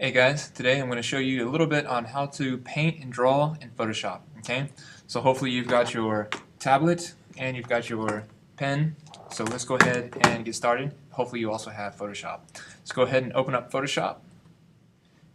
Hey guys, today I'm going to show you a little bit on how to paint and draw in Photoshop. Okay, so hopefully you've got your tablet and you've got your pen. So let's go ahead and get started. Hopefully you also have Photoshop. Let's go ahead and open up Photoshop,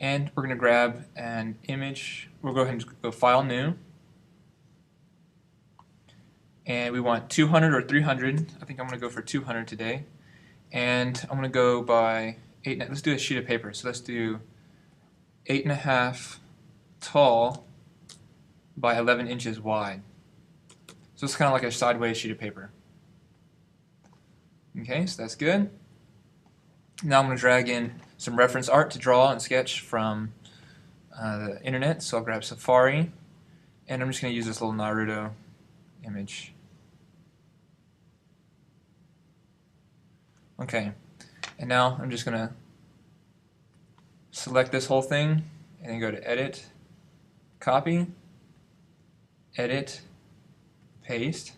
and we're going to grab an image. We'll go ahead and go File, New, and we want 200 or 300. I think I'm going to go for 200 today, and I'm going to go by 8. Let's do a sheet of paper. So let's do 8.5 tall by 11 inches wide. So it's kind of like a sideways sheet of paper. Okay, so that's good. Now I'm going to drag in some reference art to draw and sketch from the internet. So I'll grab Safari, and I'm just going to use this little Naruto image. Okay, and now I'm just going to select this whole thing and then go to Edit, Copy, Edit, Paste.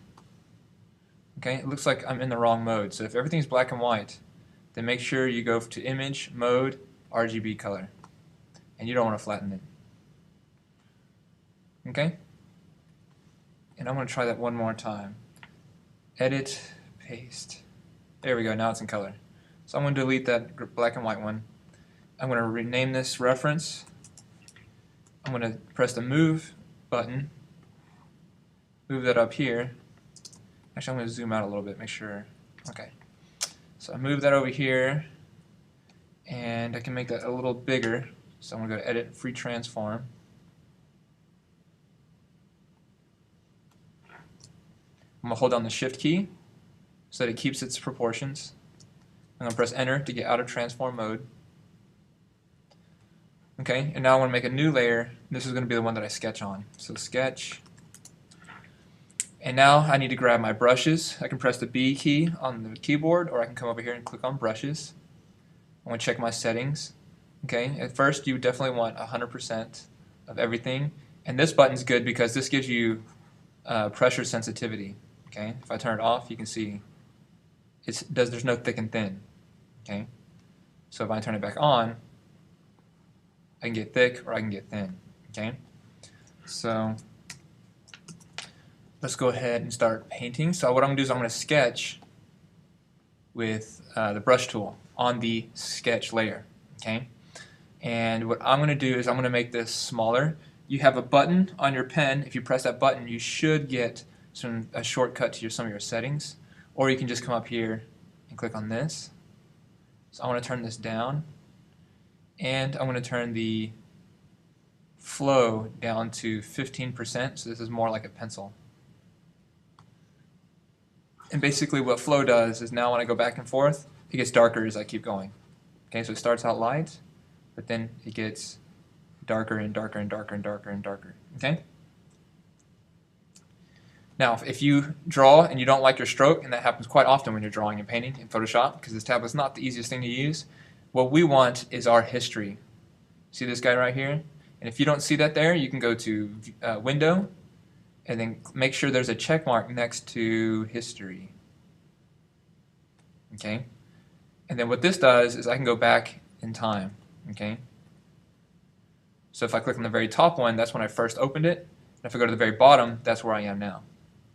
Okay, it looks like I'm in the wrong mode. So if everything's black and white, then make sure you go to Image, Mode, RGB Color. And you don't want to flatten it. Okay? And I'm going to try that one more time. Edit, Paste. There we go, now it's in color. So I'm going to delete that black and white one. I'm going to rename this reference. I'm going to press the Move button, move that up here. Actually, I'm going to zoom out a little bit, make sure. Okay. So I move that over here, and I can make that a little bigger. So I'm going to go to Edit, Free Transform. I'm going to hold down the Shift key so that it keeps its proportions. I'm going to press Enter to get out of transform mode. Okay, and now I want to make a new layer. This is going to be the one that I sketch on. So Sketch. And now I need to grab my brushes. I can press the B key on the keyboard, or I can come over here and click on Brushes. I want to check my settings. Okay, at first you definitely want 100% of everything. And this button's good because this gives you pressure sensitivity. Okay, if I turn it off, you can see there's no thick and thin. Okay, so if I turn it back on, I can get thick or I can get thin. Okay, so let's go ahead and start painting. So what I'm going to do is I'm going to sketch with the brush tool on the sketch layer. Okay, and what I'm going to do is I'm going to make this smaller. You have a button on your pen. If you press that button, you should get a shortcut to some of your settings, or you can just come up here and click on this. So I want to turn this down, and I'm going to turn the flow down to 15%, so this is more like a pencil. And basically what flow does is now when I go back and forth, it gets darker as I keep going. Okay, so it starts out light, but then it gets darker and darker and darker and darker and darker. Okay? Now, if you draw and you don't like your stroke, and that happens quite often when you're drawing and painting in Photoshop, because this tablet's not the easiest thing to use, what we want is our history. See this guy right here? And if you don't see that there, you can go to Window, and then make sure there's a check mark next to History. Okay? And then what this does is I can go back in time. Okay? So if I click on the very top one, that's when I first opened it. And if I go to the very bottom, that's where I am now.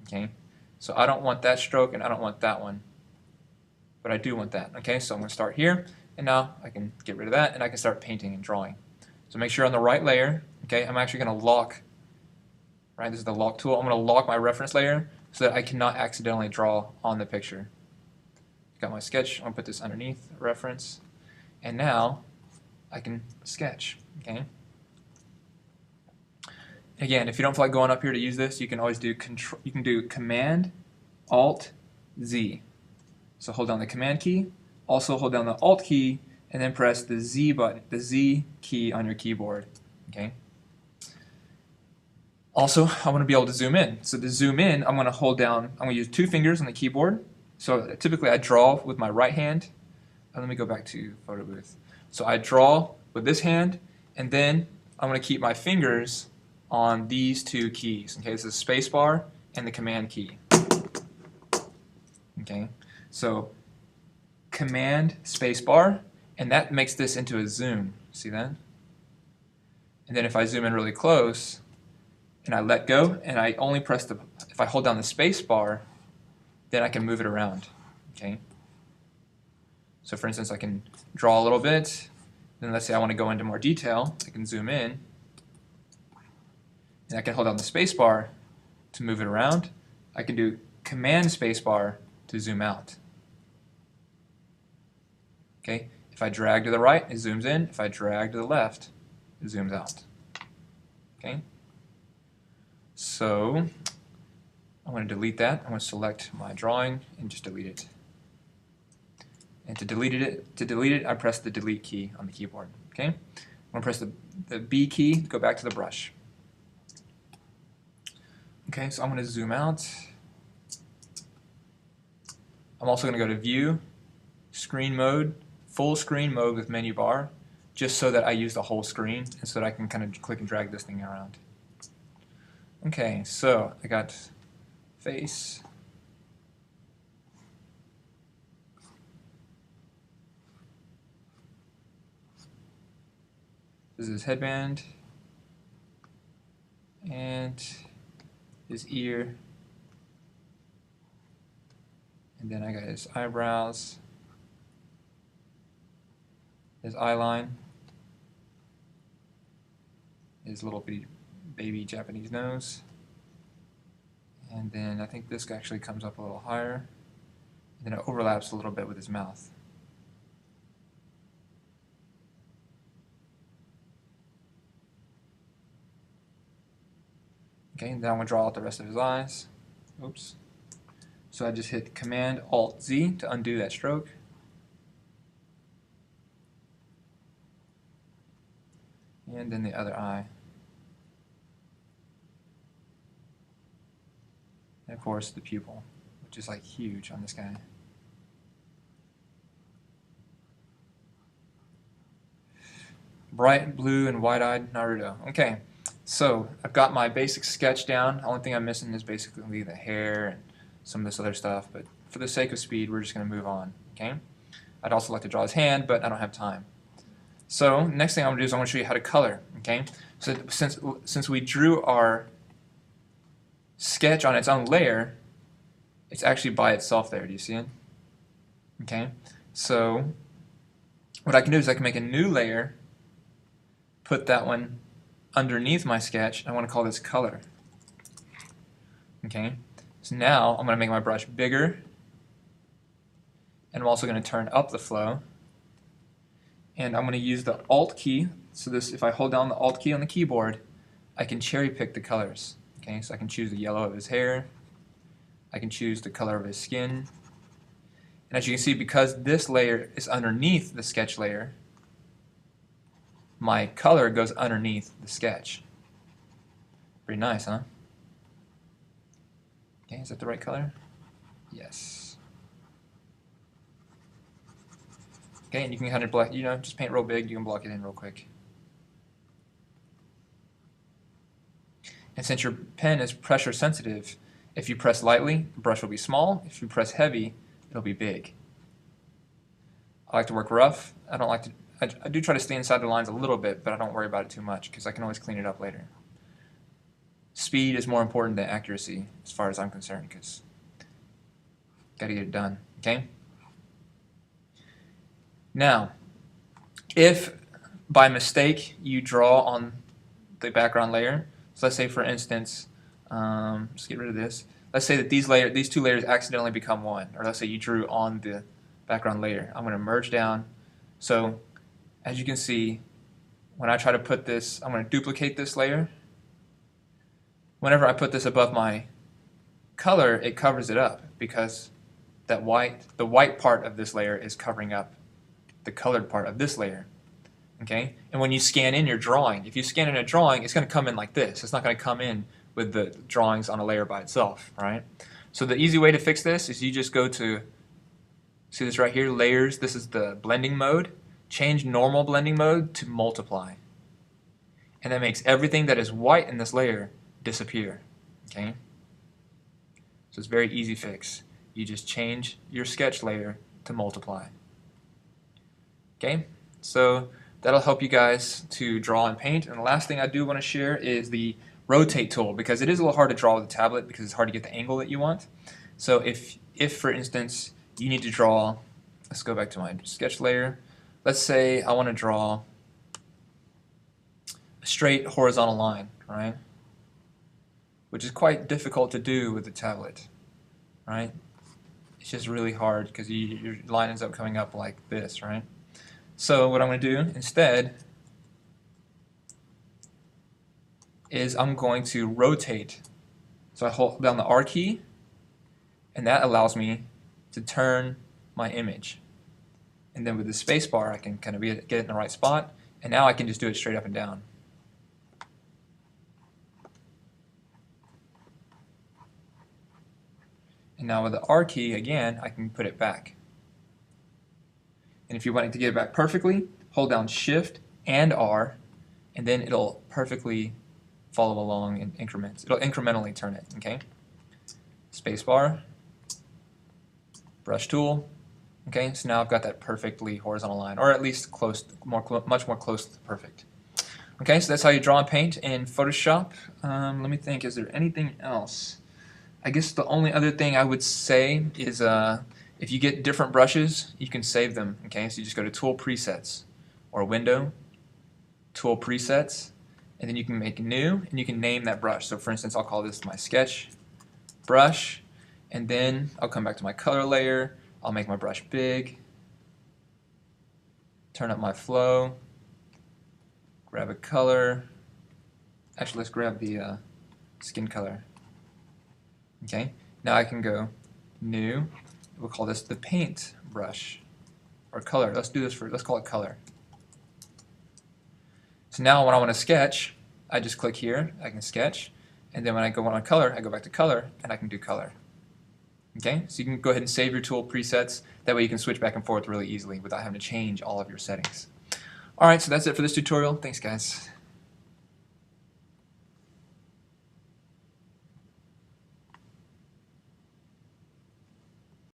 Okay? So I don't want that stroke and I don't want that one. But I do want that. Okay? So I'm going to start here, and now I can get rid of that, and I can start painting and drawing. So make sure on the right layer, okay, I'm actually going to lock, right, this is the lock tool. I'm going to lock my reference layer so that I cannot accidentally draw on the picture. Got my sketch, I'm going to put this underneath reference, and now I can sketch, okay. Again, if you don't feel like going up here to use this, you can always do Command, Alt, Z. So hold down the Command key, also hold down the Alt key, and then press the Z button, the Z key on your keyboard. Okay. Also, I want to be able to zoom in. So to zoom in, I'm going to hold down, I'm going to use 2 fingers on the keyboard. So typically I draw with my right hand. Let me go back to Photo Booth. So I draw with this hand, and then I'm going to keep my fingers on these 2 keys. Okay, this is spacebar and the Command key. Okay, so Command spacebar, And that makes this into a zoom. See that? And then if I zoom in really close and I let go and I only press if I hold down the space bar, then I can move it around. Okay. So for instance, I can draw a little bit. Then let's say I want to go into more detail. I can zoom in. And I can hold down the space bar to move it around. I can do Command space bar to zoom out. Okay. If I drag to the right, it zooms in. If I drag to the left, it zooms out. Okay. So I'm going to delete that. I'm going to select my drawing and just delete it. And to delete it, I press the delete key on the keyboard. Okay. I'm going to press the B key, go back to the brush. Okay, so I'm going to zoom out. I'm also going to go to View, Screen Mode, Full Screen Mode with menu bar, just so that I use the whole screen and so that I can kind of click and drag this thing around. Okay, so I got face. This is his headband. And his ear. And then I got his eyebrows. His eye line. His little baby Japanese nose. And then I think this actually comes up a little higher. And then it overlaps a little bit with his mouth. Okay, now I'm going to draw out the rest of his eyes. Oops. So I just hit Command Alt Z to undo that stroke. And then the other eye. And of course the pupil, which is like huge on this guy. Bright blue and wide-eyed Naruto. Okay, so I've got my basic sketch down. The only thing I'm missing is basically the hair and some of this other stuff, but for the sake of speed, we're just going to move on. Okay. I'd also like to draw his hand, but I don't have time. So next thing I'm going to do is I'm going to show you how to color. Okay. So since we drew our sketch on its own layer, it's actually by itself there. Do you see it? Okay. So what I can do is I can make a new layer, put that one underneath my sketch. I want to call this color. Okay. So now I'm going to make my brush bigger, and I'm also going to turn up the flow, and I'm going to use the Alt key. So this, if I hold down the Alt key on the keyboard, I can cherry pick the colors. Okay, so I can choose the yellow of his hair, I can choose the color of his skin, and as you can see, because this layer is underneath the sketch layer, my color goes underneath the sketch. Pretty nice, huh? Okay, is that the right color? Yes. Okay, and you can kind of block, just paint real big, you can block it in real quick. And since your pen is pressure sensitive, if you press lightly, the brush will be small. If you press heavy, it'll be big. I like to work rough. I don't like to, I do try to stay inside the lines a little bit, but I don't worry about it too much because I can always clean it up later. Speed is more important than accuracy as far as I'm concerned, because got to get it done. Okay. Now, if by mistake you draw on the background layer, so let's say for instance, let's get rid of this. Let's say that these two layers accidentally become one, or let's say you drew on the background layer. I'm going to merge down. So as you can see, when I try to put this, I'm going to duplicate this layer. Whenever I put this above my color, it covers it up because the white part of this layer is covering up the colored part of this layer. Okay? And when you scan in your drawing, if you scan in a drawing, it's going to come in like this. It's not going to come in with the drawings on a layer by itself, right? So the easy way to fix this is you just go to, see this right here, layers, this is the blending mode. Change normal blending mode to multiply. And that makes everything that is white in this layer disappear. Okay? So it's a very easy fix. You just change your sketch layer to multiply. Okay? So that'll help you guys to draw and paint. And the last thing I do want to share is the rotate tool, because it is a little hard to draw with a tablet because it's hard to get the angle that you want. So if for instance you need to draw, let's go back to my sketch layer. Let's say I want to draw a straight horizontal line, right? Which is quite difficult to do with the tablet, right? It's just really hard because your line ends up coming up like this, right? So what I'm going to do instead is I'm going to rotate. So I hold down the R key, and that allows me to turn my image. And then with the space bar, I can kind of get it in the right spot, and now I can just do it straight up and down. And now with the R key, again, I can put it back. And if you want to get it back perfectly, hold down Shift and R, and then it'll perfectly follow along in increments. It'll incrementally turn it, okay? Spacebar, brush tool, okay? So now I've got that perfectly horizontal line, or at least close, much more close to perfect. Okay, so that's how you draw and paint in Photoshop. Let me think, is there anything else? I guess the only other thing I would say is if you get different brushes, you can save them, okay? So you just go to Tool Presets, or Window, Tool Presets, and then you can make new, and you can name that brush. So for instance, I'll call this my sketch brush, and then I'll come back to my color layer, I'll make my brush big, turn up my flow, grab a color, actually let's grab the skin color. Okay, now I can go new, we'll call this the paint brush, or color, let's call it color. So now when I want to sketch, I just click here, I can sketch, and then when I go on color, I go back to color, and I can do color. Okay, so you can go ahead and save your tool presets, that way you can switch back and forth really easily without having to change all of your settings. Alright, so that's it for this tutorial. Thanks guys.